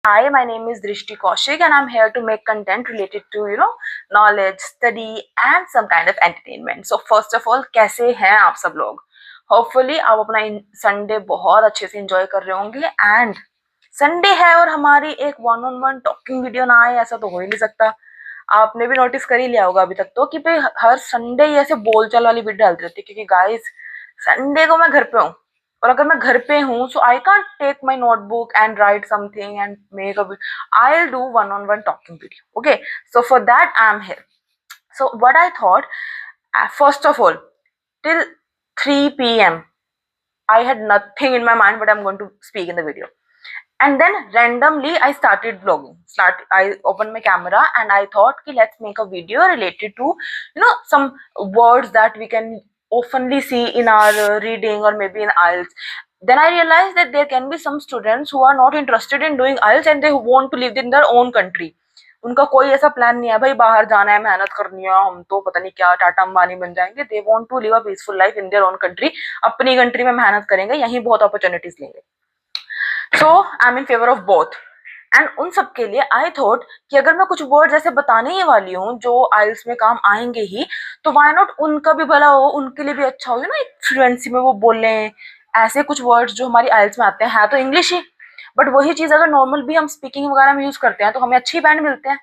Hi, my name is Drishti Kaushik and I'm here to make content related to, knowledge, study and some kind of entertainment. So first of all, कैसे हैं आप सब लोग? Hopefully आप अपना Sunday बहुत अच्छे से enjoy कर रहे होंगे and संडे है और हमारी एक one on one talking video ना आए ऐसा तो हो ही नहीं सकता। आपने भी नोटिस कर ही लिया होगा अभी तक तो कि भाई हर संडे ये ऐसे बोलचाल वाली वीडियो डालती रहती है क्योंकि गाइस संडे को मैं घर पे हूँ और अगर मैं घर पे हूँ so I can't take my notebook and write something and make a I will do one on one talking video okay so for that I am here so what I thought first of all till 3 p.m. I had nothing in my mind what I'm going to speak in the video. And then randomly I started vlogging. I opened my camera and I thought ki let's make a video related to some words that we can oftenly see in our reading or maybe in IELTS. Then I realized that there can be some students who are not interested in doing IELTS and they want to live in their own country. उनका कोई ऐसा plan नहीं है भाई बाहर जाना है मेहनत करनी है हम तो पता नहीं क्या टाटा अंबानी बन जाएंगे. They want to live a peaceful life in their own country. अपनी कंट्री में मेहनत करेंगे यहीं बहुत अपॉर्चुनिटीज लेंगे. So I am in favour of both and उन सब के लिए आई थॉट कि अगर मैं कुछ वर्ड जैसे बताने ही वाली हूँ जो आइल्स में काम आएंगे ही तो वाई नॉट उनका भी भला हो उनके लिए भी अच्छा हो एक फ्लुएंसी में वो बोले ऐसे कुछ वर्ड्स जो हमारी आइल्स में आते हैं तो इंग्लिश ही बट वही चीज अगर नॉर्मल भी हम स्पीकिंग वगैरह में यूज करते हैं तो हमें अच्छी बैंड मिलते हैं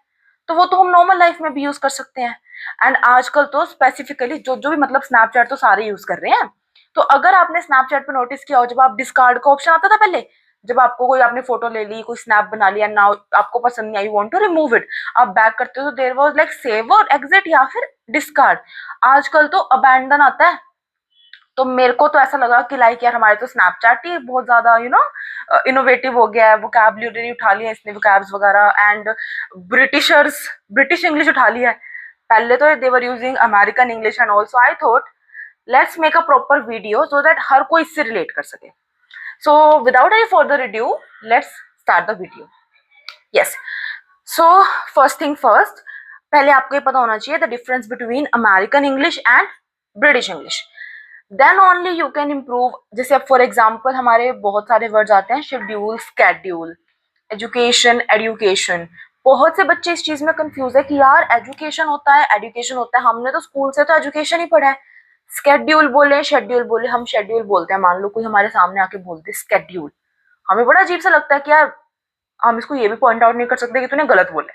तो वो तो हम नॉर्मल लाइफ में भी यूज कर सकते हैं. एंड आजकल तो स्पेसिफिकली जो जो भी मतलब स्नैपचैट तो सारे यूज कर रहे हैं. तो अगर आपने स्नैपचैट पे नोटिस किया हो जब आप डिस्कार्ड का ऑप्शन आता था पहले जब आपको कोई आपने फोटो ले ली कोई स्नैप बना लिया नाउ आपको पसंद नहीं आई you want to remove it आप बैक करते हो तो देयर वाज लाइक सेव और एग्जिट या फिर डिस्कार्ड. आजकल तो अबैंडन आता है. तो मेरे को तो ऐसा लगा कि लाइक यार हमारे तो स्नैपचैट ही बहुत ज्यादा इनोवेटिव हो गया है. वोकैबुलरी उठा लिया इसने वोकैब्स वगैरह एंड ब्रिटिश इंग्लिश उठा लिया है. पहले तो they were using American English and also I thought let's make a proper video so that हर कोई इससे रिलेट कर सके. So without any further ado, let's start the video. Yes. So first thing first, पहले आपको ये पता होना चाहिए the difference between American English and British English. Then only you can improve. जैसे अब for example हमारे बहुत सारे words आते हैं schedule, schedule, education, education. बहुत से बच्चे इस चीज में कंफ्यूज है कि यार एजुकेशन होता है एजुकेशन होता है हमने तो स्कूल से तो एजुकेशन ही पढ़ा है. स्केड्यूल बोले शेड्यूल बोले हम शेड्यूल बोलते हैं. मान लो कोई हमारे सामने आके बोलते स्केड्यूल हमें बड़ा अजीब सा लगता है कि यार हम इसको ये भी पॉइंट आउट नहीं कर सकते कि तूने गलत बोले.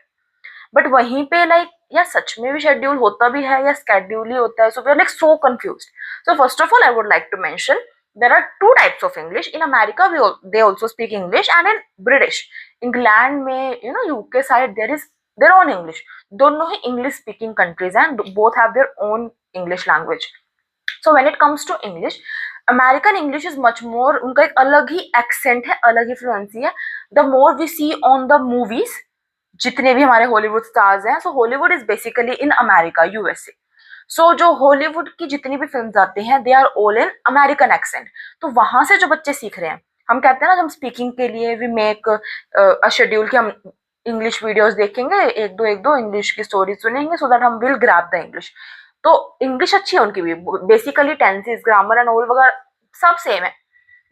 बट वहीं पे लाइक यार सच में भी शेड्यूल होता भी है या स्केड्यूल ही होता है. So we are like so confused. So first of all I would like to mention there are two types of English. In America they also speak English and in British. England में UK side there is their own English. दोनों ही English speaking countries and both have their own English language. So when it comes to English, American English is much more उनका एक अलग ही accent है अलग ही fluency है. The more we see on the movies जितने भी हमारे हॉलीवुड स्टार्स हैं so Hollywood is basically in America USA. So जो हॉलीवुड की जितनी भी फिल्म्स आती हैं they are all in American accent. तो वहां से जो बच्चे सीख रहे हैं हम कहते हैं ना हम स्पीकिंग के लिए वी मेक अ शेड्यूल कि हम इंग्लिश वीडियोस देखेंगे एक दो इंग्लिश की स्टोरी सुनेंगे सो दैट हम विल ग्रैब द इंग्लिश. तो इंग्लिश अच्छी है उनकी भी basically tenses grammar and all वगैरह सब सेम है.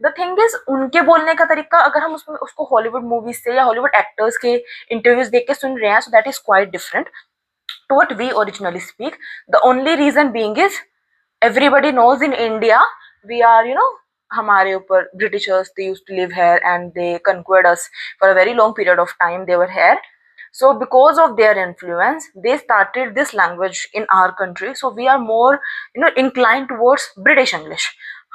द थिंग इज उनके बोलने का तरीका अगर हम उसमें उसको हॉलीवुड मूवीज से या हॉलीवुड एक्टर्स के इंटरव्यूज देख के सुन रहे हैं so that is quite different to what we originally speak. The only reason being is everybody knows in India we are हमारे ऊपर Britishers they used to live here and they conquered us for a very long period of time. They were here. So because of their influence they started this language in our country. So we are more inclined towards British English.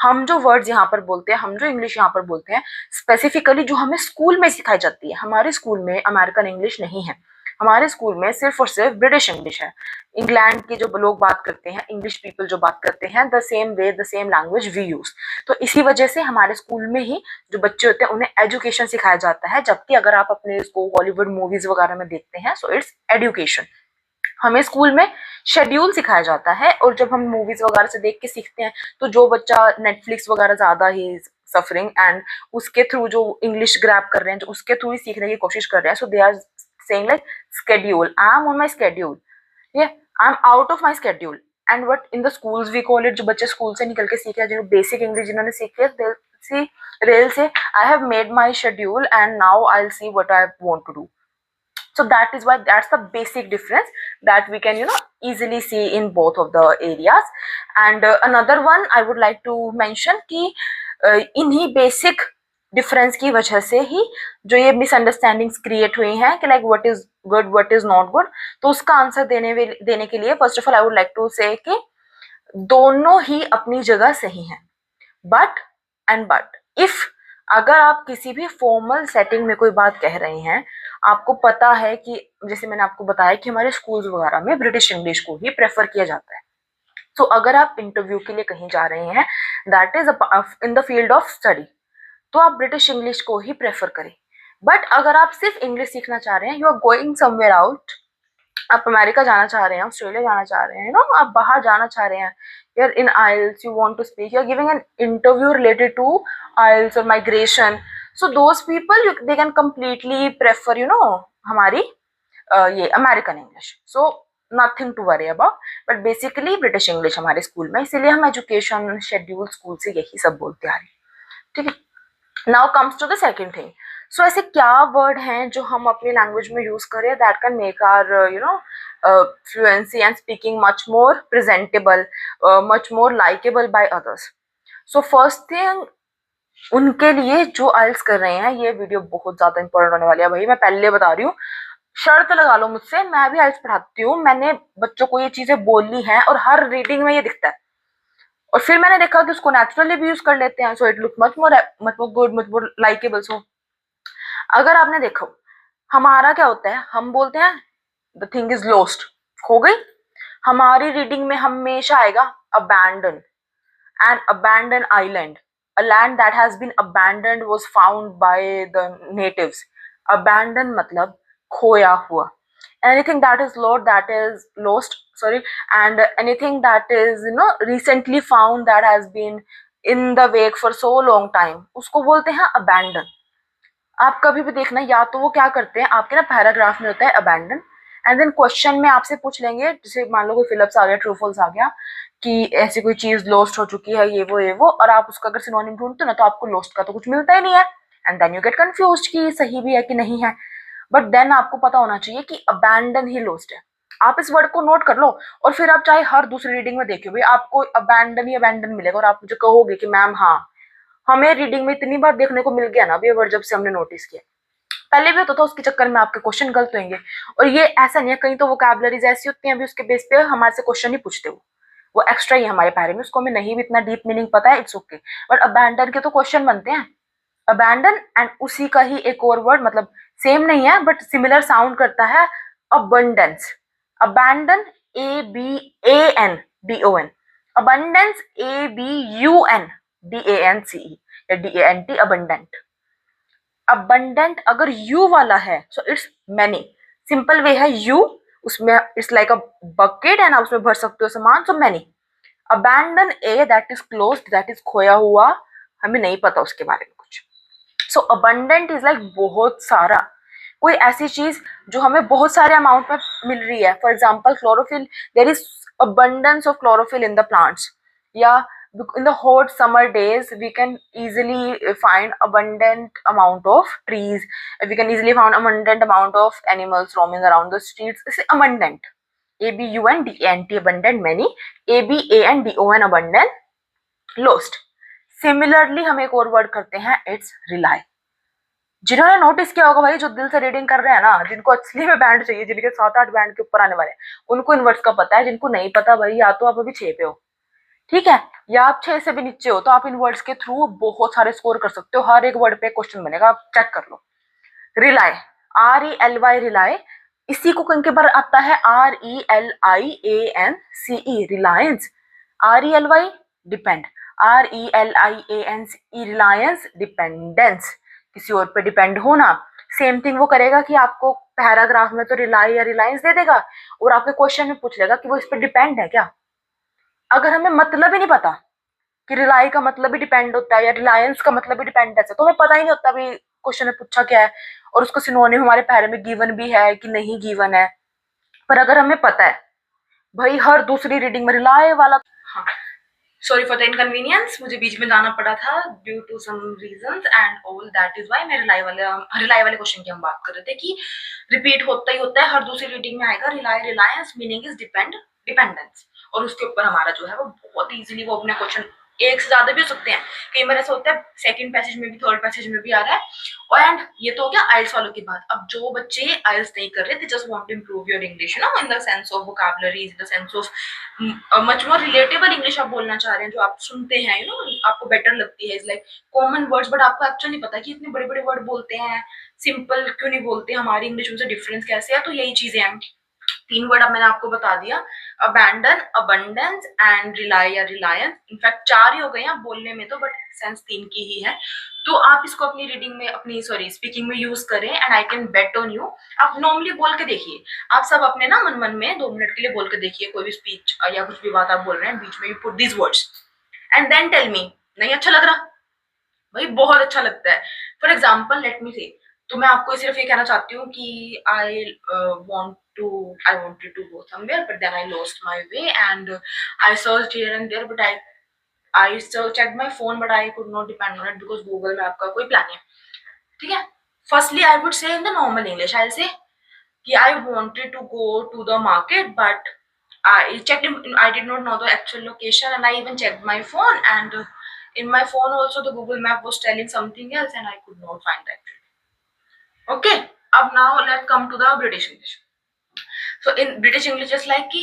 हम जो words यहाँ पर बोलते हैं हम जो English यहाँ पर बोलते हैं स्पेसिफिकली जो हमें स्कूल में सिखाई जाती है हमारे स्कूल में अमेरिकन इंग्लिश नहीं है. हमारे स्कूल में सिर्फ और सिर्फ ब्रिटिश इंग्लिश है. इंग्लैंड के जो लोग बात करते हैं इंग्लिश पीपल जो बात करते हैं the same way the same language we use. तो इसी वजह से हमारे स्कूल में ही जो बच्चे होते हैं उन्हें एजुकेशन सिखाया जाता है. जबकि अगर आप अपने इसको हॉलीवुड मूवीज वगैरह में देखते हैं सो इट्स एजुकेशन. हमें स्कूल में शेड्यूल सिखाया जाता है और जब हम मूवीज वगैरह से देख के सीखते हैं तो जो बच्चा नेटफ्लिक्स वगैरह ज्यादा ही सफरिंग एंड उसके थ्रू जो इंग्लिश ग्रैब कर रहे हैं जो उसके थ्रू ही सीखने की कोशिश कर रहे हैं so they are saying like schedule I am on my schedule yeah I am out of my schedule and what in the schools we call it जो बच्चे स्कूल से निकल के सीखे हैं जो बेसिक इंग्लिश जिन्होंने सीखी है See, Rail say, I have made my schedule and now I'll see what I want to do. So that is why that's the basic difference that we can easily see in both of the areas. And another one I would like to mention कि इन्हीं basic difference की वजह से ही जो ये misunderstandings create हुई हैं कि like what is good what is not good, तो उसका आंसर देने के लिए first of all I would like to say कि दोनों ही अपनी जगह सही हैं, बट इफ अगर आप किसी भी फॉर्मल सेटिंग में कोई बात कह रहे हैं, आपको पता है कि जैसे मैंने आपको बताया कि हमारे स्कूल्स वगैरह में ब्रिटिश इंग्लिश को ही प्रेफर किया जाता है, तो अगर आप इंटरव्यू के लिए कहीं जा रहे हैं that is in the field of study, तो आप ब्रिटिश इंग्लिश को ही प्रेफर करें। बट अगर आप सिर्फ इंग्लिश सीखना चाह रहे हैं, you are going somewhere out, आप अमेरिका जाना चाह रहे हैं, ऑस्ट्रेलिया जाना चाह रहे हैं, आप बाहर जाना चाह रहे हैं, you're in IELTS, you want to speak, you're giving an interview related to IELTS or migration, so those people they can completely prefer हमारी ये American English, so nothing to worry about, but basically British English हमारे school में, इसीलिए हम education schedule school से यही सब बोलते आ रहे हैं, ठीक है। Now comes to the second thing, so ऐसे क्या वर्ड हैं जो हम अपनी लैंग्वेज में यूज करें that can make our fluency and speaking much more presentable, much more likable by others. So first thing, उनके लिए जो आइल्स कर रहे हैं, ये वीडियो बहुत ज्यादा इंपॉर्टेंट होने वाली है भाई, मैं पहले बता रही हूँ, शर्त लगा लो मुझसे, मैं भी आइल्स पढ़ाती हूँ, मैंने बच्चों को ये चीजें बोली हैं और हर रीडिंग में ये दिखता है, और फिर मैंने देखा कि उसको नेचुरली भी यूज कर लेते हैं, so it look much more good, much more likeable. So अगर आपने देखो हमारा क्या होता है, हम बोलते हैं द थिंग इज लॉस्ट, हो गई, हमारी रीडिंग में हमेशा आएगा abandon, an abandon island, a land that has been abandoned was found by the natives. Abandon मतलब खोया हुआ, anything that is lost, sorry, and anything that is recently found that has been in the wake for so long time, उसको बोलते हैं abandon। आप कभी भी देखना, या तो वो क्या करते हैं, आपके ना पैराग्राफ में होता है abandon, एंड देन क्वेश्चन में आपसे पूछ लेंगे, जैसे मान लो कोई फिलिप्स आ गया, ट्रू फॉल्स आ गया, कि ऐसी कोई चीज लॉस्ट हो चुकी है, ये वो, और आप उसका अगर सिनोनिम ढूंढते हो ना, तो आपको लॉस्ट का तो कुछ मिलता ही नहीं है, and then you get confused कि सही भी है कि नहीं है। बट देन आपको पता होना चाहिए कि अबैंडन ही लॉस्ट है, आप इस वर्ड को नोट कर लो, और फिर आप चाहे हर दूसरी रीडिंग में देखिए भाई आपको अबैंडन ही अबैंडन मिलेगा, और आप मुझे कहोगे कि मैम हाँ, हमें रीडिंग में इतनी बार देखने को मिल गया ना अभी वर्ड, जब से हमने नोटिस किया, पहले भी होता था, उसके चक्कर में आपके क्वेश्चन गलत होंगे, और ये ऐसा नहीं है, कहीं तो वोकैबुलरीज ऐसी होती हैं अभी उसके बेस पे हमारे से क्वेश्चन नहीं पूछते, वो एक्स्ट्रा ही हमारे बारे में, उसको हमें नहीं भी इतना डीप मीनिंग पता है, इट्स ओके, बट अबैंडन के तो क्वेश्चन बनते हैं, अबैंडन एंड उसी का ही एक और वर्ड, मतलब सेम नहीं है बट सिमिलर साउंड करता है, abundance, abandon ABANDON, abundance ABUNDANCE या DANT, अबंडेंट। अबंडेंट अगर यू वाला है so it's many, simple way है यू, उसमें it's like a bucket and आप उसमें भर सकते हो सामान, so many. Abandon A that is closed, that is खोया हुआ, हमें नहीं पता उसके बारे में कुछ। सो अबंडेंट इज लाइक बहुत सारा, कोई ऐसी चीज जो हमें बहुत सारे अमाउंट में मिल रही है, for example chlorophyll, there is abundance of chlorophyll in the plants, या in the hot summer days we can easily find abundant amount of trees, we can easily find abundant amount of animals roaming around the streets, it's abundant, ABUNDANT abundant, many, ABANDON abundant, lost। Similarly हम एक और word करते हैं, it's rely. जिन्होंने notice किया होगा भाई, जो दिल से रीडिंग कर रहे हैं ना, जिनको असली में बैंड चाहिए, जिनके 7-8 बैंड के ऊपर आने वाले हैं, उनको इन वर्ड्स का पता है, जिनको नहीं पता भाई, या तो आप अभी 6 पे हो, ठीक है, या आप 6 से भी नीचे हो, तो आप इन वर्ड्स के थ्रू बहुत सारे स्कोर कर सकते हो, हर एक वर्ड पे क्वेश्चन बनेगा, आप चेक कर लो। रिलाई, RELY, रिलाई, इसी को कहीं के बार आता है RELIANCE, Reliance, RELY depend, RELIANCE Reliance, dependence, किसी और पे डिपेंड होना। सेम थिंग वो करेगा कि आपको पैराग्राफ में तो रिलाई या रिलायंस दे देगा, और आपके क्वेश्चन में पूछ लेगा कि वो इस पे डिपेंड है क्या। अगर हमें मतलब ही नहीं पता कि रिलाई का मतलब भी डिपेंड होता है या रिलायंस का मतलब भी डिपेंड है, तो हमें पता ही नहीं होता भी क्वेश्चन में पूछा क्या है, और उसको सिनोनिम हमारे पैरे में गिवन भी है कि नहीं गिवन है। पर अगर हमें पता है भाई हर दूसरी रीडिंग में रिलाई वाला, हाँ, सॉरी फॉर द इनकन्वीनियंस, मुझे बीच में जाना पड़ा था due to some reasons and all, that is why. मैं रिलाई वाले क्वेश्चन की हम बात कर रहे थे कि रिपीट होता ही होता है, हर दूसरी रीडिंग में आएगा rely, Reliance meaning is depend, dependence, और उसके ऊपर हमारा जो है वो बहुत इजीली वो अपने क्वेश्चन एक से ज्यादा भी हो सकते हैं, कई बार ऐसा होता है सेकंड पैसेज में भी थर्ड पैसेज में भी आ रहा है। और एंड ये तो हो गया आइल्स वालों की बात। अब जो बच्चे आइल्स नहीं कर रहे, they just want to improve your English, you know, in the sense of vocabulary, in the sense of much more relatable English आप बोलना चाह रहे हैं, जो आप सुनते हैं, यू नो, आपको बेटर लगती है, is like common words, but आपको एक्चुअली पता है कि इतने बड़े बड़े वर्ड बोलते हैं, सिंपल क्यों नहीं बोलते, हमारी इंग्लिश में से डिफरेंस कैसे है। तो यही चीजें हैं, 3 वर्ड अब मैंने आपको बता दिया, अबैंडन, अबंडेंस एंड रिलाई या रिलायंस। इनफैक्ट 4 ही हो गए हैं बोलने में तो, बट सेंस 3 की ही है। तो आप इसको अपनी रीडिंग में, अपनी सॉरी स्पीकिंग में यूज करें, and I can bet on you. आप नॉर्मली बोल के देखिए, आप सब अपने ना मन मन में 2 मिनट के लिए बोल के देखिए, कोई भी स्पीच या कुछ भी बात आप बोल रहे हैं, बीच में you put these words and then tell me, नहीं अच्छा लग रहा भाई, बहुत अच्छा लगता है। फॉर एग्जाम्पल लेट मी से, तो मैं आपको सिर्फ ये कहना चाहती हूँ कि आई wanted to go somewhere, but then I lost my way and I searched here and there, but I checked my phone, but I could not depend on it because Google Map का कोई plan है, ठीक है। Firstly, I would say in the normal English, I'll say कि I wanted to go to the market, but I checked, I did not know the actual location, and I even checked my phone, and in my phone also the Google Map was telling something else, and I could not find that. Okay, अब now let's come to the British English. So in British English, just like कि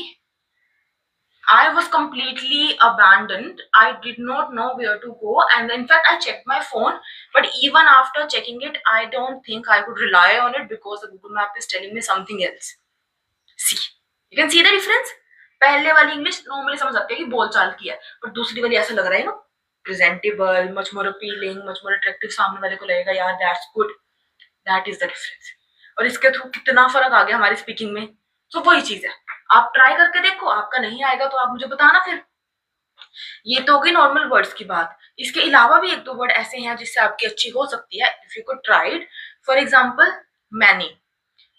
I was completely abandoned. I did not know where to go, and in fact I checked my phone, but even after checking it, I don't think I could rely on it because the Google Map is telling me something else. See, you can see the difference. पहले वाली English normally समझ आती है कि बोलचाल की है, पर दूसरी वाली ऐसा लग रहा है ना, presentable, much more appealing, much more attractive, सामने वाले को लगेगा यार that's good, that is the difference. और इसके थ्रू कितना फर्क आ गया हमारी स्पीकिंग में। तो वही चीज है, आप ट्राई करके देखो, आपका नहीं आएगा तो आप मुझे बताना फिर। ये तो हो गई नॉर्मल वर्ड्स की बात। इसके अलावा भी 1-2 वर्ड ऐसे हैं जिससे आपकी अच्छी हो सकती है, if you could try it. For example many,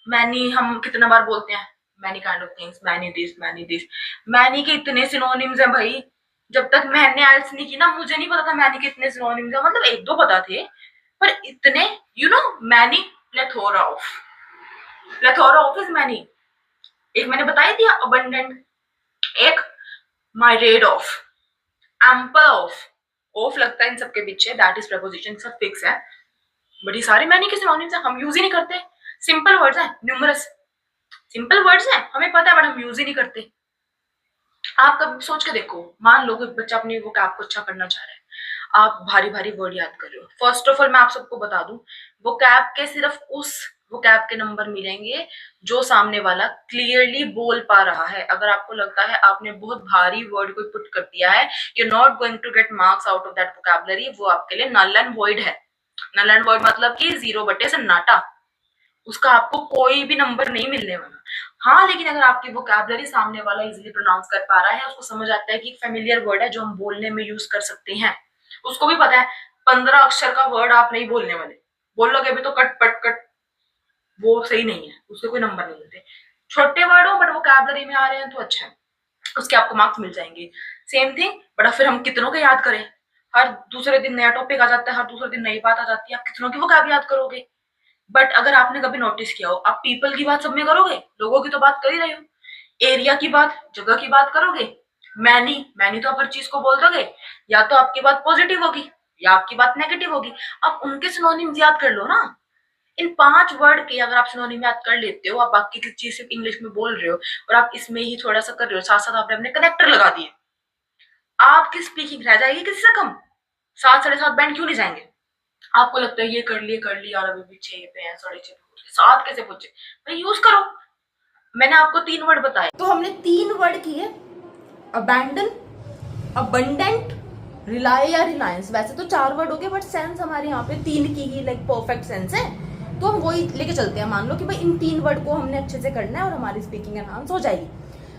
many हम कितना बार बोलते हैं, many kind of things, many this, many this. Many के इतने सिनोनिम्स हैं भाई, जब तक मैंने आइल्स नहीं की ना, मुझे नहीं पता था मैनी के इतने सिनोनिम्स हैं, मतलब 1-2 पता थे, पर इतने, you know, many, plethora of, plethora of is many. एक मैंने बताई थी अबंडेंट, एक मायरेड ऑफ, एम्पल ऑफ लगता है इन सबके पीछे, दैट इज प्रपोजिशन, सब फिक्स है, बड़ी सारी मैनी के सिनोनिम्स हैं, हम यूज ही नहीं करते। सिंपल वर्ड्स हैं, न्यूमरस सिंपल वर्ड्स हैं, हमें पता है, बट हम यूज ही नहीं करते। आप कभी सोच के देखो, मान लो कि बच्चा अपनी वोकैब को अच्छा करना चाह रहा है, आप भारी भारी वर्ड याद कर रहे हो। फर्स्ट ऑफ ऑल मैं आप सबको बता दूं, वोकैब के सिर्फ उस वोकैब के नंबर मिलेंगे जो सामने वाला क्लियरली बोल पा रहा है। अगर आपको लगता है आपने बहुत भारी वर्ड को पुट कर दिया है, you are not going to get marks out of that vocabulary, वो आपके लिए नल एंड वॉइड है। नल एंड वॉइड मतलब कि 0/सन्नाटा, उसका आपको कोई भी नंबर नहीं मिलने वाला। हाँ, लेकिन अगर आपकी वोकैबुलरी सामने वाला इजीली प्रोनाउंस कर पा रहा है, उसको समझ आता है कि फेमिलियर वर्ड है जो हम बोलने में यूज कर सकते हैं, उसको भी पता है 15 अक्षर का वर्ड आप नहीं बोलने वाले, बोलोगे अभी तो कट पट कट, वो सही नहीं है, उसके कोई नंबर नहीं मिलते। छोटे वर्ड हो बट वोकैबुलरी में आ रहे हैं तो अच्छा है, उसके आपको मार्क्स मिल जाएंगे। सेम थिंग, बट फिर हम कितनों के याद करें, हर दूसरे दिन नया टॉपिक आ जाता है, हर दूसरे दिन नई बात आ जाती है, आप कितनों की वोकैब याद करोगे। बट अगर आपने कभी नोटिस किया हो, आप पीपल की बात सब में करोगे, लोगों की तो बात कर ही रहे हो, एरिया की बात, जगह की बात करोगे, मैनी मैनी तो आप हर चीज को बोल दोगे, या तो आपकी बात पॉजिटिव होगी या आपकी बात नेगेटिव होगी। आप उनके सिनोनिम्स याद कर लो ना। इन 5 वर्ड के अगर आप सिनोनिम याद कर लेते हो, आप बाकी की चीज सिर्फ इंग्लिश में बोल रहे हो और आप इसमें ही थोड़ा सा कर रहे हो, साथ साथ आपने अपने कनेक्टर लगा दिए, आपकी स्पीकिंग रह जाएगी किसी से कम। 7 7.5 बैंड क्यों नहीं जाएंगे। आपको लगता है ये कर लिए और अभी भी 6 पे हैं, 6.5 पे, 7 कैसे पहुंचे भाई, यूज करो। मैंने आपको 3 वर्ड बताए, तो हमने 3 वर्ड किए, अबैंडन, अबंडेंट, रिलाई या रिलायंस। वैसे तो 4 वर्ड हो गए, बट सेंस हमारे यहाँ पे 3 की ही लाइक परफेक्ट सेंस है, तो हम वही लेके चलते हैं। मान लो कि भाई इन 3 वर्ड को हमने अच्छे से करना है और हमारी स्पीकिंग एनहांस हो जाएगी।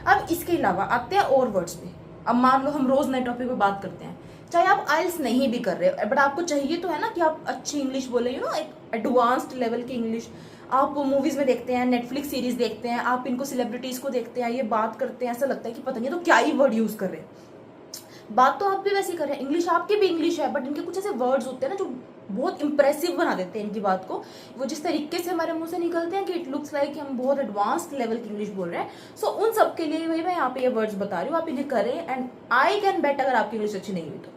अब इसके अलावा आते हैं और वर्ड्स पे। अब मान लो हम रोज नए टॉपिक पे बात करते हैं, चाहे आप आइल्स नहीं भी कर रहे, बट आपको चाहिए तो है ना कि आप अच्छी इंग्लिश बोले, यू नो, एक एडवांस्ड लेवल की इंग्लिश। आप मूवीज में देखते हैं, नेटफ्लिक्स सीरीज देखते हैं, आप इनको सेलिब्रिटीज को देखते हैं, ये बात करते हैं, ऐसा लगता है कि पता नहीं तो क्या ही वर्ड यूज कर रहे हैं। बात तो आप भी वैसे कर रहे हैं, इंग्लिश आपकी भी इंग्लिश है, बट इनके कुछ ऐसे वर्ड्स होते हैं ना जो बहुत इंप्रेसिव बना देते हैं इनकी बात को। वो जिस तरीके से हमारे मुंह से निकलते हैं कि इट लुक्स लाइक हम बहुत एडवांस्ड लेवल की इंग्लिश बोल रहे हैं। सो उन सब के लिए वही मैं यहाँ पे ये वर्ड्स बता रही हूँ, आप इन्हें करें एंड आई कैन बेट अगर आपकी इंग्लिश अच्छी नहीं हुई तो।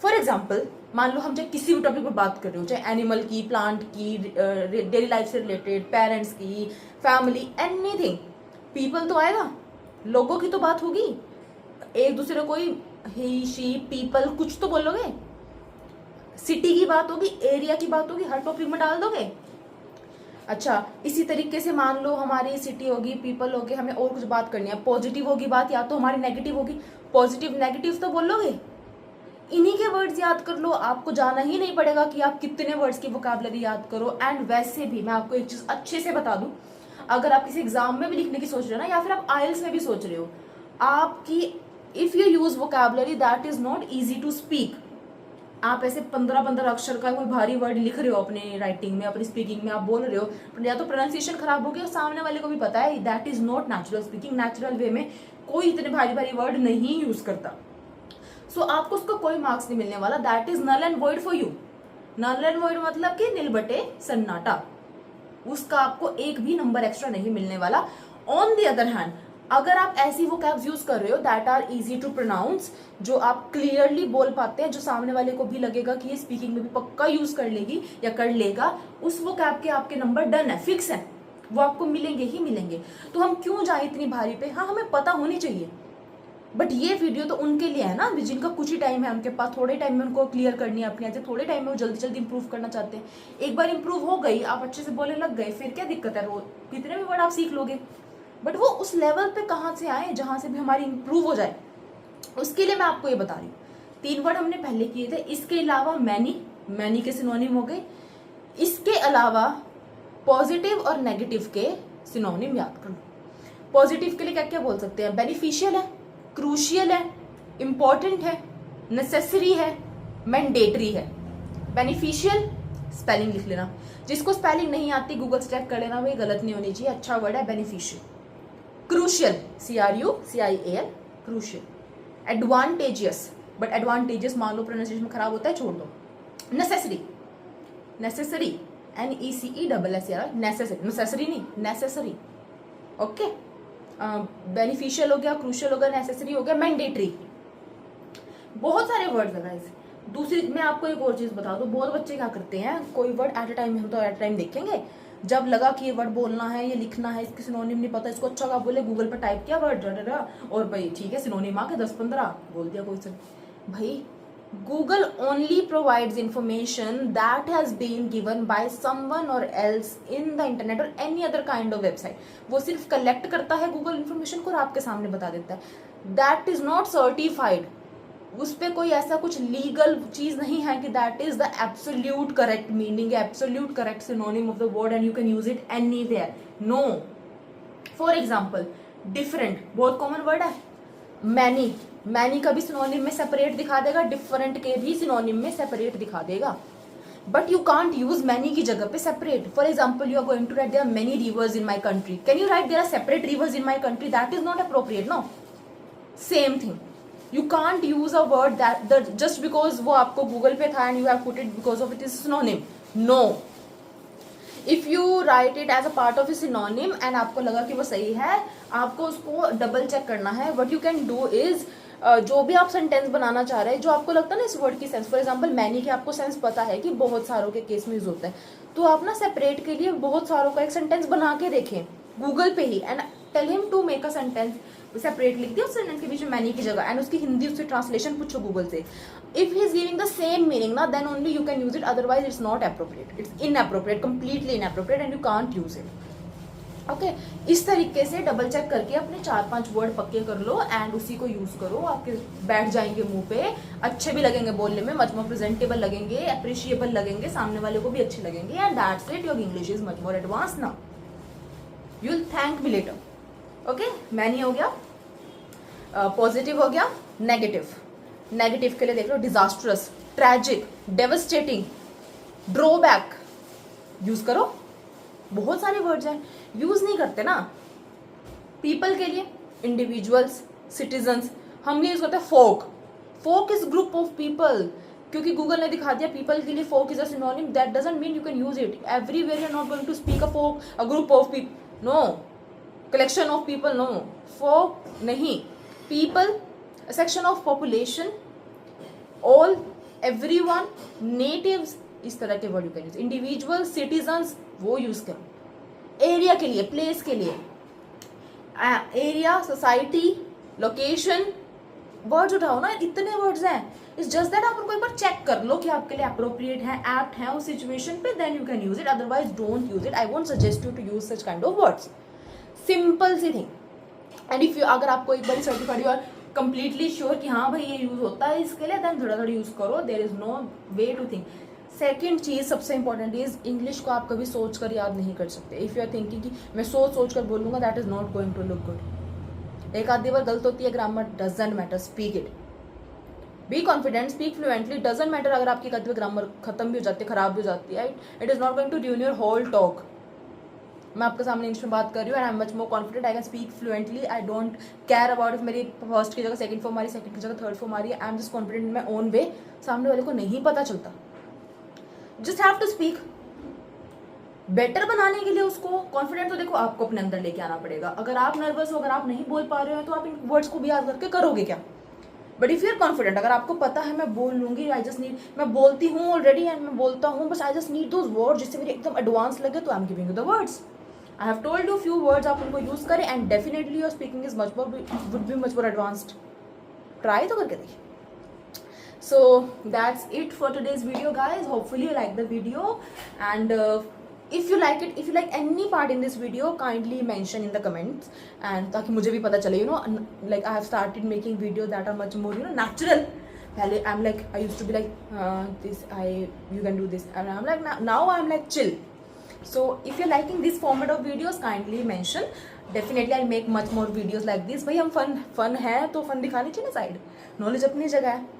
फॉर एग्जाम्पल, मान लो हम चाहे किसी भी टॉपिक पर बात कर रहे हो, चाहे एनिमल की, प्लांट की, डेली लाइफ से रिलेटेड, पेरेंट्स की, फैमिली, एनीथिंग, पीपल तो आएगा, लोगों की तो बात होगी, एक दूसरे कोई ही, शी, पीपल कुछ तो बोलोगे, सिटी की बात होगी, एरिया की बात होगी, हर टॉपिक में डाल दोगे। अच्छा, इसी तरीके से मान लो हमारी सिटी होगी, पीपल होगी, हमें और कुछ बात करनी है, पॉजिटिव होगी बात या तो हमारी नेगेटिव होगी, पॉजिटिव नेगेटिव तो बोलोगे। इन्हीं के वर्ड्स याद कर लो, आपको जाना ही नहीं पड़ेगा कि आप कितने वर्ड्स की वोकैबुलरी याद करो। एंड वैसे भी मैं आपको एक चीज अच्छे से बता दूं, अगर आप किसी एग्जाम में भी लिखने की सोच रहे हो ना, या फिर आप आइल्स में भी सोच रहे हो, आपकी if you use vocabulary that is not easy to speak. आप ऐसे 15-15 अक्षर का कोई भारी वर्ड लिख रहे हो अपने राइटिंग में, अपनी स्पीकिंग में आप बोल रहे हो, या तो प्रोनाउंसिएशन खराब हो गया और सामने वाले को भी पता है that is not natural speaking. Natural way में कोई इतने भारी भारी वर्ड नहीं यूज करता। सो आपको उसका कोई मार्क्स नहीं मिलने वाला, that is null and void for you. Null and void मतलब कि नील बटे सन्नाटा, उसका आपको एक भी नंबर एक्स्ट्रा नहीं मिलने वाला। ऑन द अदर हैंड, अगर आप ऐसी वोकैब्स यूज कर रहे हो that are easy to pronounce, जो आप क्लियरली बोल पाते हैं, जो सामने वाले को भी लगेगा कि ये स्पीकिंग में भी पक्का यूज कर लेगी या कर लेगा, उस वोकैब के आपके नंबर डन है, फिक्स है, वो आपको मिलेंगे ही मिलेंगे। तो हम क्यों जाए इतनी भारी पे? हाँ, हमें पता होनी चाहिए, बट ये वीडियो तो उनके लिए है ना जिनका कुछ ही टाइम है, उनके पास थोड़े टाइम में उनको क्लियर करनी है अपनी आदतें, थोड़े टाइम में वो जल्दी जल्दी इंप्रूव करना चाहते हैं। एक बार इंप्रूव हो गई, आप अच्छे से बोलने लग गए, फिर क्या दिक्कत है, रोज कितने भी वर्ड आप सीख लोगे, बट वो उस लेवल पे कहाँ से आए जहां से भी हमारी इंप्रूव हो जाए। उसके लिए मैं आपको ये बता रही हूँ, 3 वर्ड हमने पहले किए थे, इसके अलावा मैनी के सिनोनिम हो गए, इसके अलावा पॉजिटिव और नेगेटिव के सिनोनिम याद कर लो। पॉजिटिव के लिए क्या क्या बोल सकते हैं? बेनिफिशियल है, क्रूशियल है, इंपॉर्टेंट है, नेसेसरी है, मैंडेटरी है। बेनिफिशियल स्पेलिंग लिख लेना, जिसको स्पेलिंग नहीं आती गूगल से चेक कर लेना, वही गलत नहीं होनी चाहिए, अच्छा वर्ड है beneficial. Crucial, CRUCIAL, crucial. Advantageous, but advantageous मान लो प्रोनाउंसिएशन खराब होता है, छोड़ दो। नेसेसरी, नेसेसरी, NECESSERY, नेसेसरी नहीं, नेसेसरी, ओके। बेनिफिशियल हो गया, क्रूशियल हो गया, नेसेसरी हो गया, मैंडेटरी। बहुत सारे वर्ड्स है गाइस। दूसरी मैं आपको एक और चीज बता दूं, बहुत बच्चे क्या करते हैं, कोई वर्ड एट अ टाइम, हम तो एट अ टाइम देखेंगे, जब लगा कि ये वर्ड बोलना है, ये लिखना है, इसके सिनोनिम नहीं पता, इसको अच्छा का बोले, गूगल पर टाइप किया वर्ड और भाई ठीक है सिनोनिम आ गए 10-15 बोल दिया कोई से। भाई Google only provides information that has been given by someone or else in the internet or any other kind of website. वो सिर्फ कलेक्ट करता है Google इन्फॉर्मेशन को और आपके सामने बता देता है। That is not certified. उस पर कोई ऐसा कुछ लीगल चीज नहीं है कि that is the absolute correct meaning, absolute correct synonym of the word and you can use it anywhere. No. For example, different बहुत कॉमन वर्ड है। मैनी का भी सिनोनिम में सेपरेट दिखा देगा, डिफरेंट के भी सिनोनिम में सेपरेट दिखा देगा, but you can't use many की जगह पे separate. For example, you are going to write there are many rivers in my country, can you write there are separate rivers in my country? That is not appropriate, no. Same thing, you can't use a word that just because वो आपको Google पे था and you have put it because of it is synonym. No. If you write it as a part of a synonym and आपको लगा कि वो सही है, आपको उसको डबल चेक करना है। what you can do is जो भी आप सेंटेंस बनाना चाह रहे हैं, जो आपको लगता है ना इस वर्ड की सेंस, फॉर एग्जाम्पल मैनी की आपको सेंस पता है कि बहुत सारों के केस में यूज होता है, तो आप ना सेपरेट के लिए बहुत सारों का एक सेंटेंस बना के देखें गूगल पे ही and tell him to make a sentence, separate लिख दिया उस सेंटेंस के बीच में मैनी की जगह एंड उसकी हिंदी उससे ट्रांसलेशन पूछो गूगल से। If he is giving the same meaning ना, then only you can use it, otherwise it's not appropriate, it's inappropriate, completely inappropriate and you can't use it. Okay, इस तरीके से डबल चेक करके अपने 4-5 word पक्के कर लो and उसी को यूज करो, आपके बैठ जाएंगे मुंह पे, अच्छे भी लगेंगे बोलने में, मच मोर प्रेजेंटेबल लगेंगे, अप्रिशिएबल लगेंगे, सामने वाले को भी अच्छे लगेंगे and that's it, your English is much more advance now, you will thank me later. Okay, many हो गया, पॉजिटिव हो गया, नेगेटिव के लिए देख लो, disastrous, tragic, devastating, drawback, use करो। बहुत सारे वर्ड्स हैं, यूज नहीं करते ना। पीपल के लिए इंडिविजुअल्स, सिटीजन्स, हम ये यूज करते हैं folk, folk is group of people, क्योंकि गूगल ने दिखा दिया पीपल के लिए folk is a synonym, that doesn't mean you can use it everywhere. You are not going to speak a folk, a group of people, no, collection of people, no, folk नहीं, people, a section of population, all, everyone, natives, इस तरह के word you can use, individual, citizens, वो use करो area के लिए, place के लिए, एरिया, सोसाइटी, लोकेशन, वर्ड्स उठाओ ना, इतने वर्ड्स हैं। इट्स जस्ट दैट आप उनको एक बार चेक कर लो कि आपके लिए अप्रोप्रिएट है, एप्ट है उस सिचुएशन पे, then you can use it, otherwise don't use it. I won't suggest you to use such kind of words, simple सी थिंग। एंड इफ यू, अगर आपको एक बार सर्टिफाइड और कंप्लीटली श्योर कि हाँ भाई ये यूज होता है इसके लिए, देन थोड़ा थोड़ा यूज करो, there is no way to think. Second चीज सबसे इंपॉर्टेंट इज, इंग्लिश को आप कभी सोच कर याद नहीं कर सकते। इफ यू आर थिंकिंग कि मैं सोच कर बोलूंगा, that is not going to look good. एक आधी बार गलत होती है, grammar doesn't matter, speak it, be confident, speak fluently, doesn't matter अगर आपकी कभी ग्रामर खत्म भी हो जाती है, खराब भी हो जाती है, it is not going to dune your whole talk. मैं आपके सामने इंग्लिश में बात कर रही हूँ and I am much more confident, I can speak fluently, I don't care about if मेरी फर्स्ट की जगह सेकंड फॉर्म आ रही है, सेकंड की जगह थर्ड फॉर्म आ रही है, I am just confident in my own way, सामने वाले को नहीं पता चलता। Just have to speak. Better बनाने के लिए उसको कॉन्फिडेंट तो देखो आपको अपने अंदर लेके आना पड़ेगा। अगर आप नर्वस हो, अगर आप नहीं बोल पा रहे हो, तो आप इन वर्ड्स को भी याद करके करोगे क्या? But if you are confident, अगर आपको पता है मैं बोल लूंगी, आई जस्ट नीड, मैं बोलती हूँ ऑलरेडी एंड मैं बोलता हूँ, बस I just need those words जिससे मेरे एकदम एडवांस लगे, तो I am giving you the words. I have told you few words, आप उनको यूज करें and definitely your speaking is much more, would be much more advanced. Try तो करके देखिए। So that's it for today's video guys, hopefully you like the video and if you like it, if you like any part in this video, kindly mention in the comments and ताकि मुझे भी पता चले, you know, like I have started making videos that are much more, you know, natural. पहले I'm like, I used to be like this, you can do this, and I'm like now I'm like chill. So if you're liking this format of videos, kindly mention, definitely I'll make much more videos like this। भाई हम fun है तो fun दिखानी चाहिए ना, side knowledge अपनी जगह है,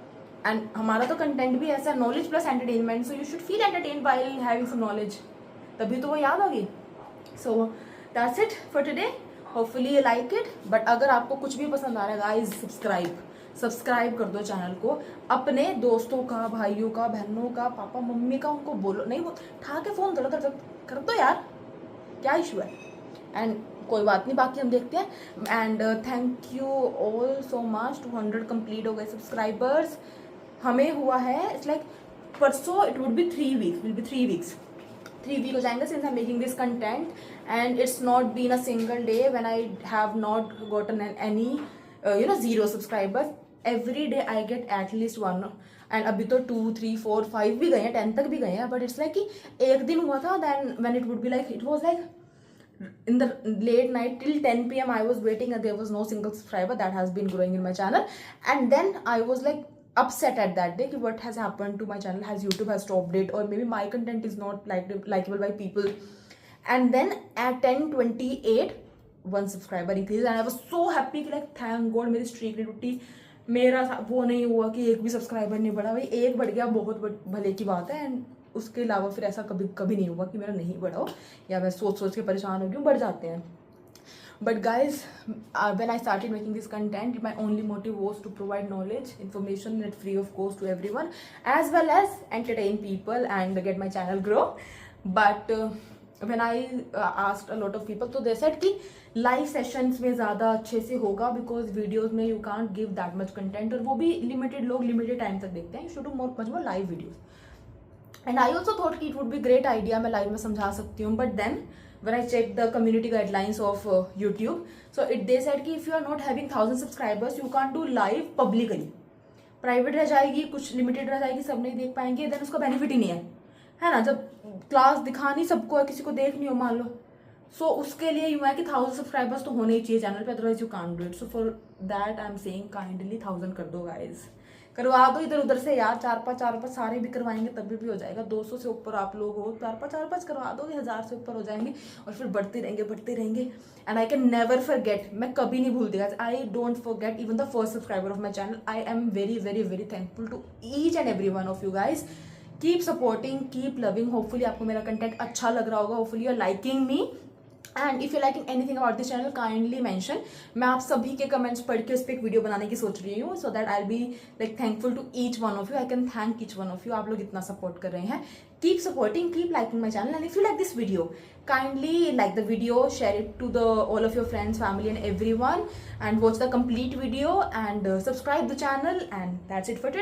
एंड हमारा तो कंटेंट भी ऐसा knowledge plus entertainment, so you should feel entertain while having some knowledge, तभी तो वो याद होगी। So that's it for today, hopefully you like it. But अगर आपको कुछ भी पसंद आ रहा है गाइज, सब्सक्राइब कर दो चैनल को, अपने दोस्तों का, भाइयों का, बहनों का, पापा मम्मी का, उनको बोलो, नहीं वो ठा के फोन धड़ कर दो यार, क्या इशू है। एंड कोई बात नहीं, बाकी हम देखते हैं। And thank you all so much, 200 complete हो गए सब्सक्राइबर्स हमें हुआ है। इट्स लाइक परसों it would be 3 weeks, will be 3 weeks, 3 week हो जाएंगे since I am making this content and it's not been a single day when I have not gotten any you know 0 subscribers. Every day I get at least 1 and अभी तो 2, 3, 4, 5 भी गए हैं, 10 तक भी गए हैं। बट इट्स लाइक कि एक दिन हुआ था, then when it would be like, it was like in the late night till 10 p.m. I was waiting and there was no single subscriber. That has been growing in my channel, and then I was like upset at that day, what has happened to my channel, has YouTube has stopped it, or maybe my content is not likable by people. And then at 10:28 1 subscriber increased and I was so happy, like thank God मेरी streak नहीं टूटी, मेरा वो नहीं हुआ कि एक भी सब्सक्राइबर नहीं बढ़ा। भाई एक बढ़ गया, बहुत भले की बात है, एंड उसके अलावा फिर ऐसा कभी नहीं हुआ कि मेरा नहीं बढ़ा हो या मैं सोच के परेशान हो गई हूँ, बढ़ जाते हैं। But guys when I started making this content, my only motive was to provide knowledge, information at free of cost to everyone, as well as entertain people and get my channel grow. But when I asked a lot of people, तो they said कि live sessions में ज़्यादा अच्छे से होगा, because videos में you can't give that much content, और वो भी लिमिटेड लोग लिमिटेड टाइम तक देखते हैं। You should do much more live videos. And I also thought कि it would be great idea, मैं लाइव में समझा सकती हूँ। But then when I checked the community guidelines of YouTube, so they said कि if you are not having 1000 subscribers, you can't do live publicly, private रह जाएगी, कुछ limited रह जाएगी, सब नहीं देख पाएंगे, देन उसका बेनिफिट ही नहीं है ना। जब क्लास दिखानी सबको है, किसी को देखनी हो मान लो, सो उसके लिए यूँ है कि 1000 सब्सक्राइबर्स तो होने ही चाहिए चैनल पे, otherwise you can't do it. So for that I am saying kindly 1000 कर दो गाइज, करवा दो इधर उधर से यार, 4-5 सारे भी करवाएंगे तभी भी हो जाएगा। 200 से ऊपर आप लोग हो, 4-5 करवा दोगे, 1000 से ऊपर हो जाएंगे, और फिर बढ़ते रहेंगे। And I can never forget, मैं कभी नहीं भूलती guys, I don't forget even the first subscriber of my channel. I am very very very thankful to each and every one of you guys. Keep supporting, keep loving. Hopefully आपको मेरा content अच्छा लग रहा होगा, hopefully you are liking me, and if you liking anything about this channel kindly mention. मैं आप सभी के कमेंट्स पढ़ के उस पर एक वीडियो बनाने की सोच रही हूँ, so that I be like thankful to each one of you. I can thank each one of you. आप लोग इतना सपोर्ट कर रहे हैं. Keep supporting, keep liking my channel, and if you like this video, kindly like the video, share it to the all of your friends, family and everyone, and watch the complete video, and subscribe the channel. And that's it for today.